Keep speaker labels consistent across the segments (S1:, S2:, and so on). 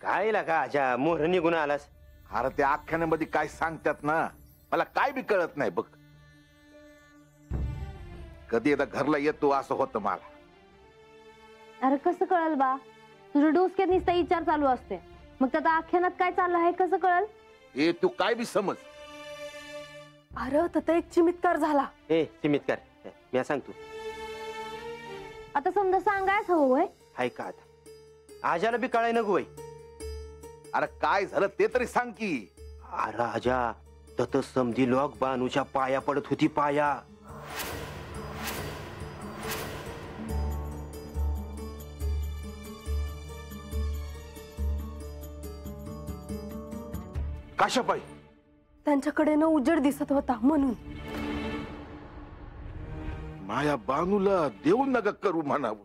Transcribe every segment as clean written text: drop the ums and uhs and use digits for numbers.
S1: काय लागा आजा मोहर निघून आलास?
S2: अरे त्या आख्यानामध्ये काय सांगतात ना, मला काय बी कळत नाही बघ. कधी एकदा घरला येतो असं होतं मला.
S3: अरे कसं कळल बा? तुझ्या डोसक्यात नुसता विचार चालू असते, मग त्यात आख्यानात काय चाललं आहे कसं कळल?
S2: ए तू काय बी समज.
S4: अरे तर एक चिमित्कार झाला.
S1: ए चिमितकार, मी सांगतो.
S3: आता समजा सांगायच हवं होय.
S1: हाय का आता आजाला बी कळाय नको वय.
S2: अरे काय झालं ते तरी सांग की.
S1: अरे आजा तत समधी लोक बानूच्या पाया पडत होती पाया.
S2: काशाबाई
S4: त्यांच्याकडे न उजेड दिसत होता म्हणून.
S2: माया बानूला देऊ नका करू म्हणावं.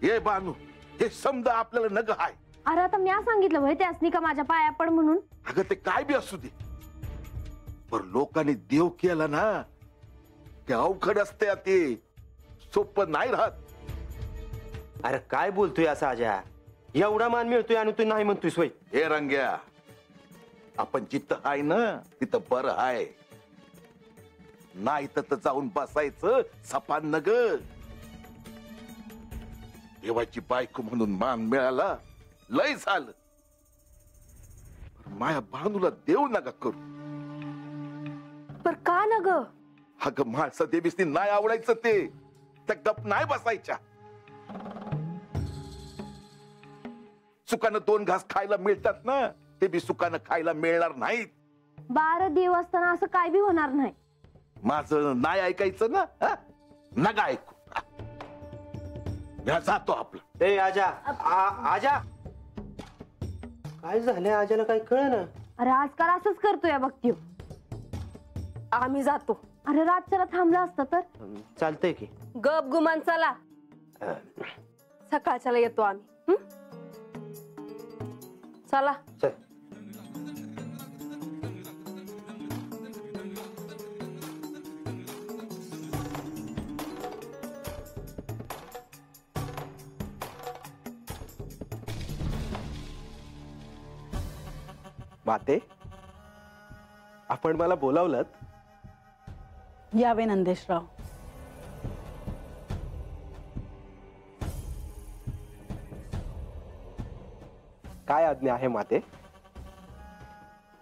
S2: हे बानू हे समजा आपल्याला नग हाय.
S3: अरे आता मी सांगितलं होय त्यासनी का माझ्या पाया पड म्हणून.
S2: अगं ते काय बी असू दे, पण लोकांनी देव केला ना ते अवघड असते. ते सोपं नाही राहत.
S1: अरे काय बोलतोय असा आजा? एवढा मान मिळतोय आणि तू नाही म्हणतोय सोय.
S2: हे रंग्या, आपण जिथं आहे ना तिथं बरं आहे. नाही तर जाऊन बसायचं सपान नग. देवाची बायको म्हणून मान मिळाला लय झालं. माया बानूला देऊ नका करू.
S4: पर का न ग?
S2: अगं माणसं देवीसनी नाही आवडायचं ते त्या गप नाही बसायच्या. सुकानं 2 घास खायला मिळतात ना, ते बी सुकानं खायला मिळणार नाहीत.
S3: 12 देव असताना असं काय बी होणार नाही.
S2: माझं नाही ऐकायचं ना, नका ऐकू. मी जातो आपलं.
S1: ए आजा आजा काय झालंय? आजाला काय कळ ना.
S3: अरे आजकाल असंच करतोय बघ.
S4: आम्ही जातो.
S3: अरे रातच्याला थांबला असता तर.
S1: चालतंय की.
S4: गप गुमान चला, सकाळच्याला येतो आम्ही. चला
S1: चल.
S5: माते, आपण मला बोलावलंत?
S6: यावे नंदेशराव.
S5: काय आज्ञा आहे माते?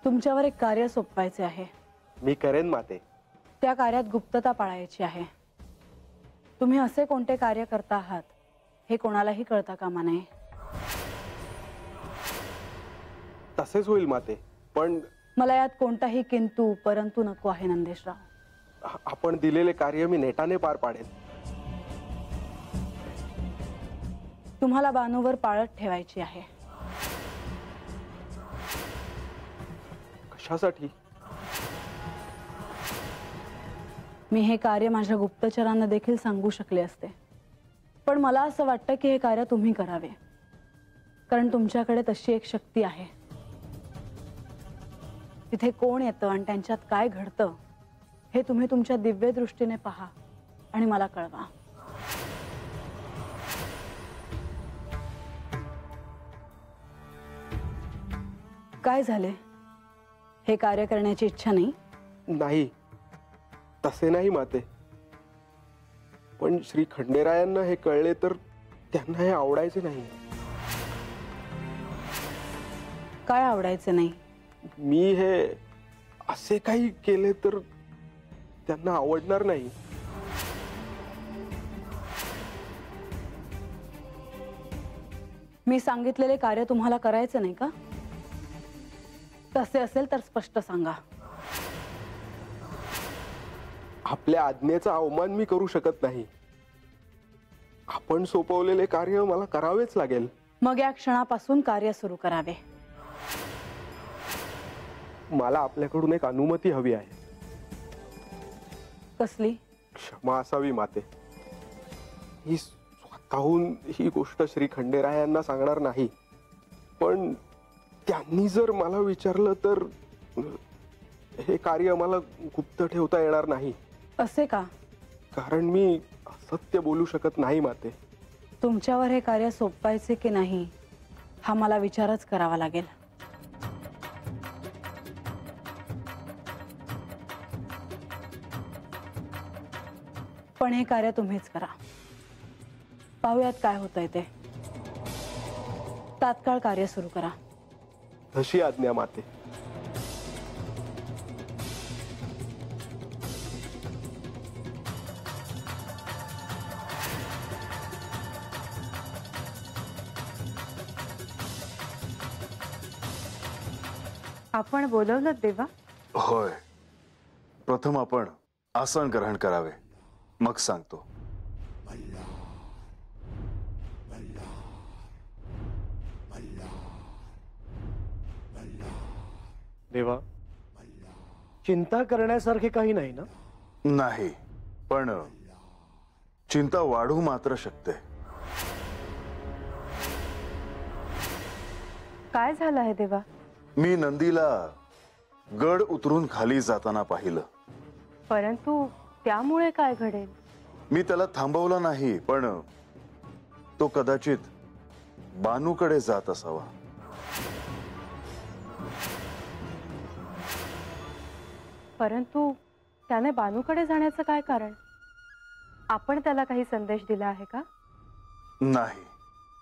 S6: तुमच्यावर एक कार्य सोपवायचे आहे.
S5: मी करेन माते.
S6: त्या कार्यात गुप्तता पाळायची आहे. तुम्ही असे कोणते कार्य करता आहात हे कोणालाही कळता कामा नये.
S5: तसेच होईल माते, पण
S6: मला यात कोणताही किंतु परंतु नको आहे नंदेशराव.
S5: आपण दिलेले कार्य मी नेटाने पार पाडेन.
S6: तुम्हाला बानूवर पाळत ठेवायची आहे.
S5: कशासाठी?
S6: मी हे कार्य माझ्या गुप्तचरांना देखील सांगू शकले असते, पण मला असं वाटतं की हे कार्य तुम्ही करावे, कारण तुमच्याकडे तशी एक शक्ती आहे. तिथे कोण येतं आणि त्यांच्यात काय घडतं हे तुम्ही तुमच्या दिव्य दृष्टीने पहा आणि मला कळवा. काय झाले? हे कार्य करण्याची इच्छा नाही?
S5: नाही, तसे नाही माते, पण श्री खंडेरायांना हे कळले तर त्यांना हे आवडायचे नाही.
S6: काय आवडायचे नाही?
S5: मी हे असे काही केले तर त्यांना आवडणार नाही.
S6: मी सांगितलेले कार्य तुम्हाला करायचे नाही का? तसे असेल तर स्पष्ट सांगा.
S5: आपल्या आज्ञेचा अवमान मी करू शकत नाही. आपण सोपवलेले कार्य मला करावेच लागेल.
S6: मग या क्षणापासून कार्य सुरू करावे.
S5: मला आपल्याकडून एक अनुमती हवी आहे.
S6: कसली?
S5: क्षमा असावी माते. ही स्वतःहून ही गोष्ट श्री खंडेरायांना सांगणार नाही, पण त्यांनी जर मला विचारलं तर हे कार्य मला गुप्त ठेवता येणार नाही.
S6: असे का?
S5: कारण मी असत्य बोलू शकत नाही माते.
S6: तुमच्यावर हे कार्य सोपवायचे की नाही हा मला विचारच करावा लागेल. पण हे कार्य तुम्हीच करा. पाहूयात काय होतंय ते. तात्काळ कार्य सुरू करा.
S5: तशी आज्ञा माते.
S4: आपण बोलवलं देवा?
S7: होय. प्रथम आपण आसन ग्रहण करावे, मग सांगतो.
S8: देवा, चिंता करण्यासारखे काही नाही ना?
S7: नाही, पण चिंता वाढू मात्र शकते.
S4: काय झालं आहे देवा?
S7: मी नंदीला गड उतरून खाली जाताना पाहिलं.
S4: परंतु त्यामुळे काय घडेल?
S7: मी त्याला थांबवलं नाही, पण तो कदाचित बानूकडे जात असावा.
S4: परंतु त्याने बानूकडे जाण्याचं काय कारण? आपण त्याला काही संदेश दिला आहे का?
S7: नाही.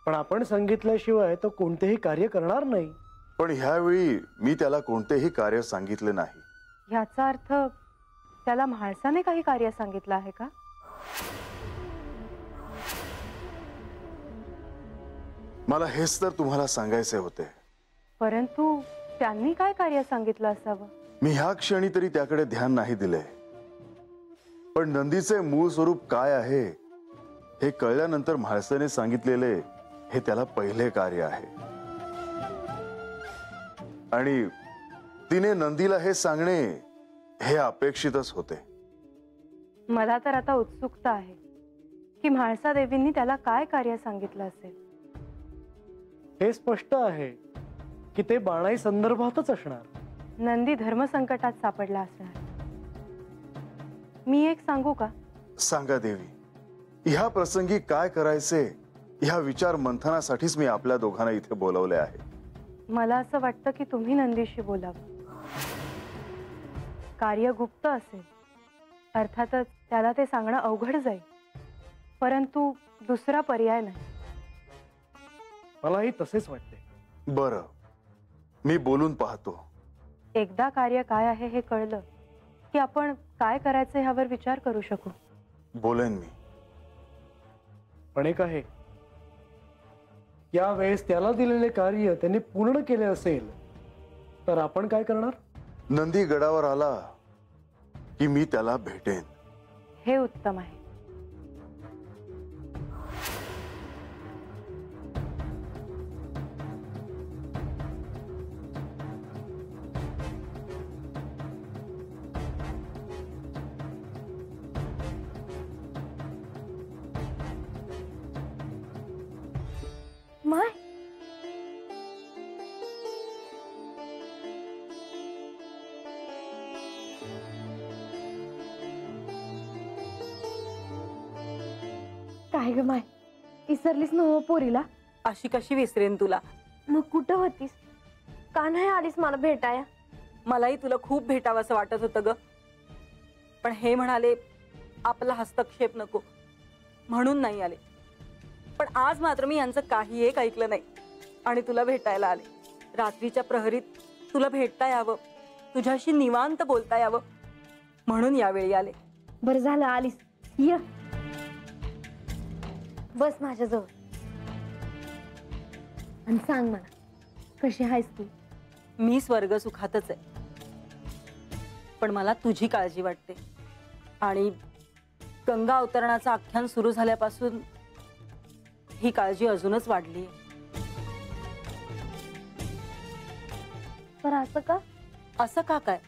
S8: पण आपण सांगितल्याशिवाय तो कोणतेही कार्य करणार नाही.
S7: पण ह्यावेळी मी त्याला कोणतेही कार्य सांगितले नाही.
S4: ह्याचा अर्थ त्याला म्हाळसाने काही कार्य सांगितलं आहे का?
S7: मला हेच तर तुम्हाला सांगायचे होते.
S4: परंतु त्यांनी काय कार्य सांगितलं असावं?
S7: मी ह्या क्षणी तरी त्याकडे ध्यान नाही दिले. पण नंदीचे मूळ स्वरूप काय आहे हे कळल्यानंतर म्हाळसाने सांगितलेले हे त्याला पहिले कार्य आहे. आणि तिने नंदीला हे सांगणे हे अपेक्षितच होते.
S4: मला तर आता उत्सुकता आहे की म्हाळसा देवींनी त्याला काय कार्य सांगितलं असेल.
S8: हे स्पष्ट आहे की ते बाणाई संदर्भातच असणार.
S4: नंदी धर्मसंकटात सापडला असणार. मी एक सांगू का?
S7: सांगा देवी. ह्या प्रसंगी काय करायचे ह्या विचार मंथनासाठीच मी आपल्या दोघांना इथे बोलवले आहे.
S4: मला असं वाटतं की तुम्ही नंदीशी बोलावं. कार्य गुप्त असेल, अर्थातच त्याला ते सांगणं अवघड जाईल, परंतु दुसरा पर्याय नाही.
S8: मलाही तसेच वाटते.
S7: बरं, मी बोलून पाहतो.
S4: एकदा कार्य काय आहे हे कळलं की आपण काय करायचं ह्यावर विचार करू शकू.
S7: बोलेन मी.
S8: पण एक आहे, यावेळेस त्याला दिलेले कार्य त्यांनी पूर्ण केले असेल तर आपण काय करणार?
S7: नंदी गडावर आला की मी त्याला भेटेन.
S4: हे उत्तम आहे.
S3: माय, काय ग माय, विसरलीस ना हो पोरीला?
S6: अशी कशी विसरेन तुला?
S3: मग कुठं होतीस? का नाही आलीस मला भेटाया?
S6: मलाही तुला खूप भेटावंसं वाटत होतं ग, पण हे म्हणाले आपला हस्तक्षेप नको म्हणून नाही आले. पण आज मात्र मी यांचं काही एक ऐकलं नाही आणि तुला भेटायला आले. रात्रीच्या प्रहरीत तुला भेटता यावं, तुझ्याशी निवांत बोलता यावं म्हणून यावेळी आले.
S3: बरं झालं आलीस. ये बस माझ्याजवळ आणि सांग मला, कशी आहेस तू?
S6: मी स्वर्ग सुखातच आहे, पण मला तुझी काळजी वाटते. आणि गंगा अवतरणाचं आख्यान सुरू झाल्यापासून ही काळजी अजूनच वाढली.
S3: पर असं का?
S6: असं का काय?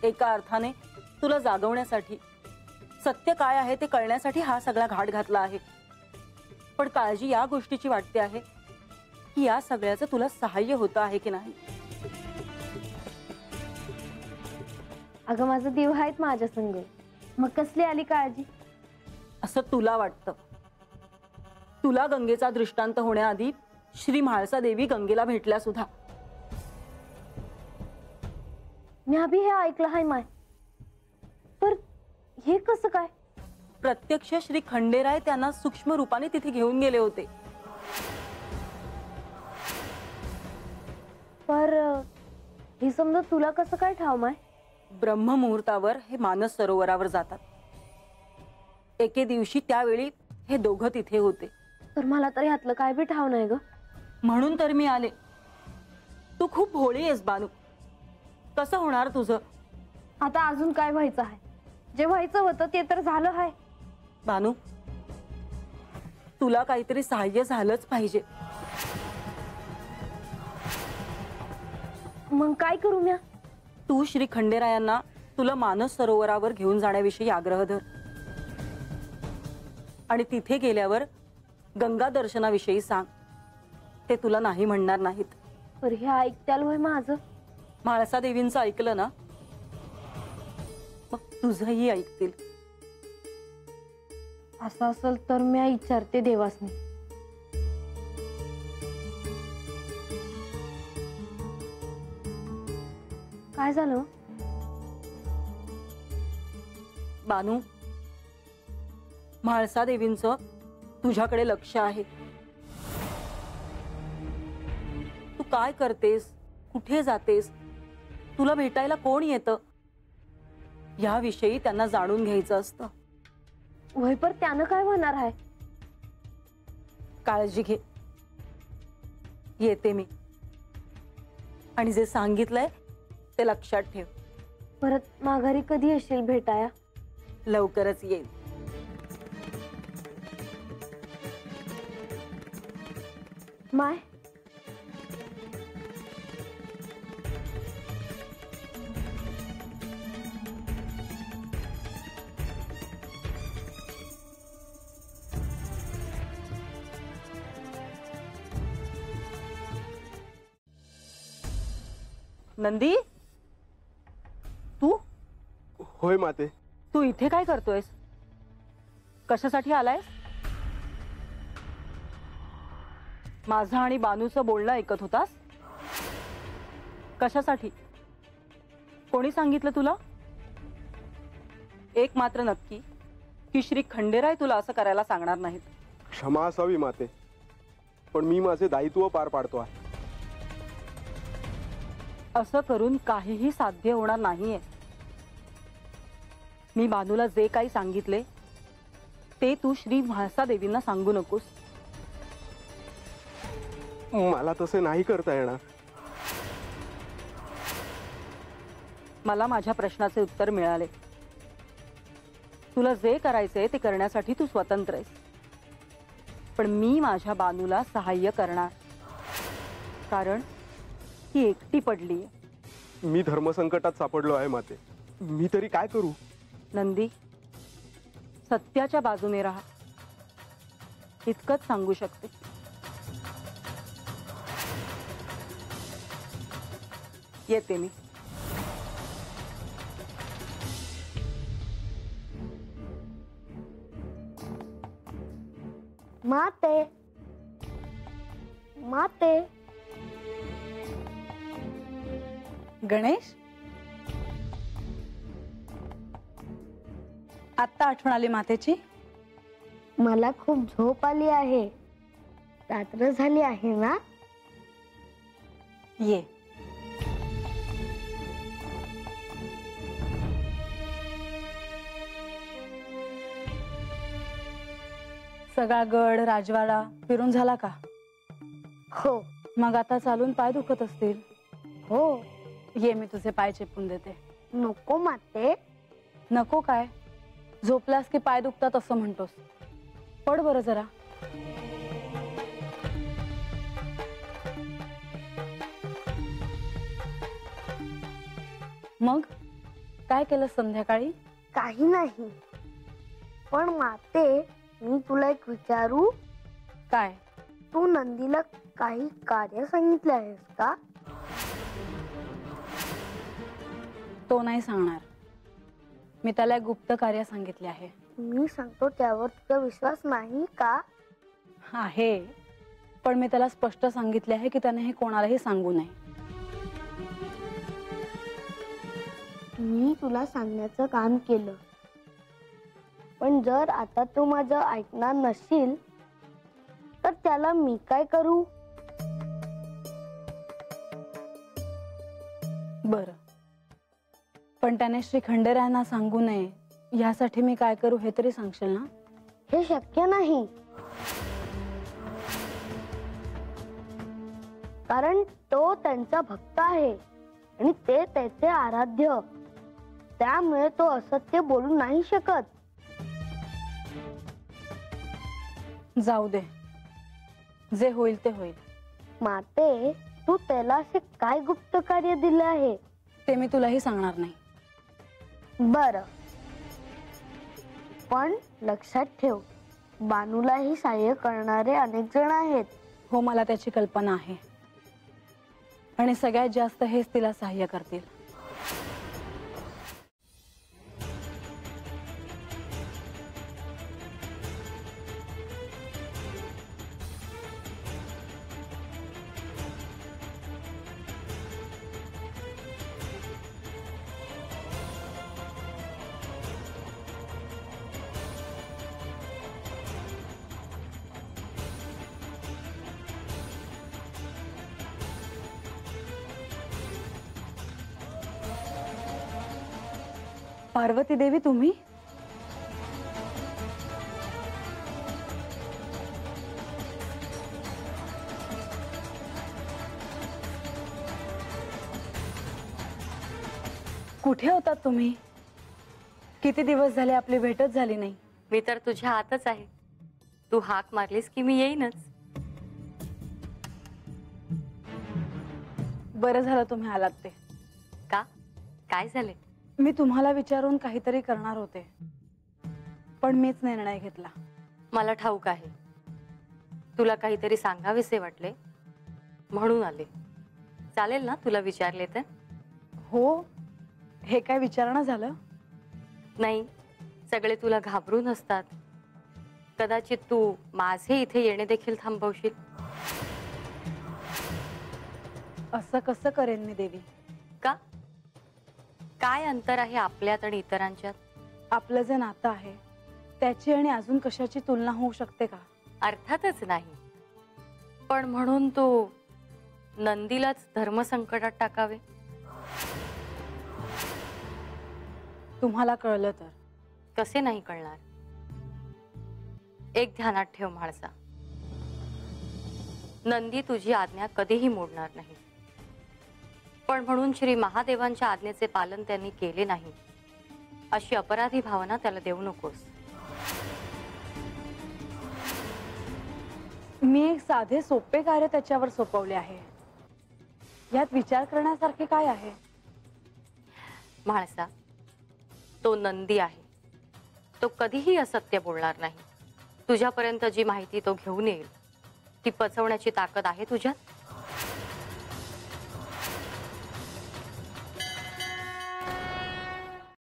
S6: एका अर्थाने तुला जागवण्यासाठी, सत्य काय आहे ते कळण्यासाठी हा सगळा घाट घातला आहे. पण काळजी या गोष्टीची वाटते आहे की या सगळ्याचं तुला सहाय्य होतं आहे की नाही.
S3: अगं माझं देव आहेत माझ्या संग, मग कसली आली काळजी?
S6: असं तुला वाटतं. तुला गंगेचा दृष्टांत होण्याआधी श्री म्हाळसा देवी गंगेला भेटल्या सुद्धा.
S3: मी अभि हे ऐकलं हाय माय, पर हे कसं काय?
S6: प्रत्यक्ष श्री खंडेराय त्यांना सूक्ष्म रूपाने तिथे घेऊन गेले होते.
S3: पर हे समजा तुला कसं काय ठाव माय?
S6: ब्रह्ममुहूर्तावर हे मानस सरोवरावर जातात. एके दिवशी त्यावेळी हे दोघं तिथे होते.
S3: तर मला तर ह्यातलं काय बी ठाव नाही ग.
S6: म्हणून तर मी आले. तू खूप भोळी आहेस बानू. कसं होणार तुझं?
S3: आता अजून काय व्हायचं आहे? जे व्हायचं होतं ते तर झालं आहे.
S6: बानू, तुला काहीतरी सहाय्य झालंच पाहिजे.
S3: मग काय करू म्या?
S6: तू श्री खंडेरायांना तुला मानस सरोवरावर घेऊन जाण्याविषयी आग्रह धर आणि तिथे गेल्यावर गंगा दर्शनाविषयी सांग. ते तुला नाही म्हणणार नाहीत.
S3: पर हे ऐकत्याल होय माझं?
S6: म्हाळसा देवींचं ऐकलं ना, मग तुझंही ऐकतील.
S3: असं असेल तर मी विचारते देवासनी. काय झालं?
S6: बानू, म्हाळसा देवींचं तुझ्याकडे लक्ष आहे. तू काय करतेस, कुठे जातेस, तुला भेटायला कोण येतं, याविषयी त्यांना जाणून घ्यायचं असतं.
S3: वय पर त्यानं काय होणार आहे?
S6: काळजी घे. येते मी. आणि जे सांगितलंय ते लक्षात ठेव.
S3: परत माघारी कधी येशील भेटाया?
S6: लवकरच येईल.
S3: माय,
S6: नंदी, तू
S5: होय माते.
S6: तू इथे काय करतोयस? कशासाठी आलायस? माझं आणि बानूचं बोलणं ऐकत होतास? कशासाठी? कोणी सांगितलं तुला? एक मात्र नक्की की श्री खंडेराय तुला असं करायला सांगणार नाहीत.
S5: क्षमा असावी माते, पण मी माझे दायित्व पार पाडतो आहे.
S6: असं करून काहीही साध्य होणार नाहीये. मी बानूला जे काही सांगितले ते तू श्री म्हाळसा देवींना सांगू नकोस.
S5: मला तसे नाही करता येणार.
S6: मला माझ्या प्रश्नाचे उत्तर मिळाले. तुला जे करायचे ते करण्यासाठी तू स्वतंत्र आहेस. पण मी माझ्या बानूला सहाय्य करणार, कारण ती एकटी पडली.
S5: मी धर्मसंकटात सापडलो आहे माते. मी तरी काय करू?
S6: नंदी, सत्याच्या बाजूने राहा, इतकंच सांगू शकते. येते मी.
S3: माते, माते.
S9: गणेश, आत्ता आठवण आली मातेची?
S3: मला खूप झोप आली आहे. रात्र झाली आहे ना?
S9: ये. सगळा गड राजवाडा फिरून झाला का?
S3: हो.
S9: मग आता चालून पाय दुखत असतील.
S3: हो.
S9: ये, मी तुझे पाय चेपून देते.
S3: नको माते.
S9: नको काय? झोपलास की पाय दुखतात असं म्हणतोस. पड बरं जरा. मग काय केलं संध्याकाळी?
S3: काही नाही. पण माते, मी तुला एक विचारू?
S9: काय?
S3: तू नंदीला काही कार्य सांगितले आहेस का?
S9: तो नाही सांगणार. मी त्याला एक गुप्त कार्य सांगितले आहे.
S3: मी सांगतो त्यावर तुझा विश्वास नाही का?
S9: आहे, पण मी त्याला स्पष्ट सांगितले आहे की त्याने हे कोणालाही सांगू नये.
S3: मी तुला सांगण्याचं काम केलं, पण जर आता तू माझं ऐकणार नसशील तर त्याला मी काय करू?
S9: बरं, पण त्याने श्री खंडेरायांना सांगू नये यासाठी मी काय करू हे तरी सांगशील ना?
S3: हे शक्य नाही, कारण तो त्यांचा भक्त आहे आणि ते त्याचे आराध्य. त्यामुळे तो असत्य बोलू नाही शकत.
S9: जाऊ दे, जे होईल ते होईल.
S3: माते, तू त्याला असे काय गुप्त कार्य दिले आहे?
S9: ते मी तुलाही सांगणार नाही.
S3: बर, पण लक्षात ठेव, बानूलाही सहाय्य करणारे अनेक जण आहेत.
S9: हो, मला त्याची कल्पना आहे आणि सगळ्यात जास्त हेच तिला सहाय्य करतील. पार्वती देवी, तुम्ही? कुठे होतात तुम्ही? किती दिवस झाले आपली भेटच झाली नाही.
S10: मी तर तुझ्या आतच आहे. तू हाक मारलीस की मी येईनच.
S9: बरं झालं तुम्ही आलात ते.
S10: का? काय झाले?
S9: मी तुम्हाला विचारून काहीतरी करणार होते, पण मीच निर्णय घेतला.
S10: मला ठाऊक आहे तुला काहीतरी सांगावेसे वाटले म्हणून आले. चालेल ना तुला विचारले तर?
S9: हो, हे काय विचारणं झालं?
S10: नाही, सगळे तुला घाबरून असतात. कदाचित तू माझे इथे येणे देखील थांबवशील.
S9: असं कसं करेन मी देवी?
S10: का? काय अंतर आहे आपल्यात आणि इतरांच्यात?
S9: आपलं जे नातं आहे त्याची आणि अजून कशाची तुलना होऊ शकते का?
S10: अर्थातच नाही, पण म्हणून तू नंदीलाच धर्मसंकटात टाकावे?
S9: तुम्हाला कळलं तर?
S10: कसे नाही कळणार? एक ध्यानात ठेव म्हाळसा, नंदी तुझी आज्ञा कधीही मोडणार नाही, पण म्हणून श्री महादेवांच्या आज्ञेचे पालन त्यांनी केले नाही अशी अपराधी भावना त्याला देऊ नकोस.
S9: मी एक साधे सोपे कार्य त्याच्यावर सोपवले आहे. यात विचार करण्यासारखे काय आहे?
S10: म्हाळसा, तो नंदी आहे. तो कधीही असत्य बोलणार नाही. तुझ्यापर्यंत जी माहिती तो घेऊन येईल ती पचवण्याची ताकद आहे तुझ्यात?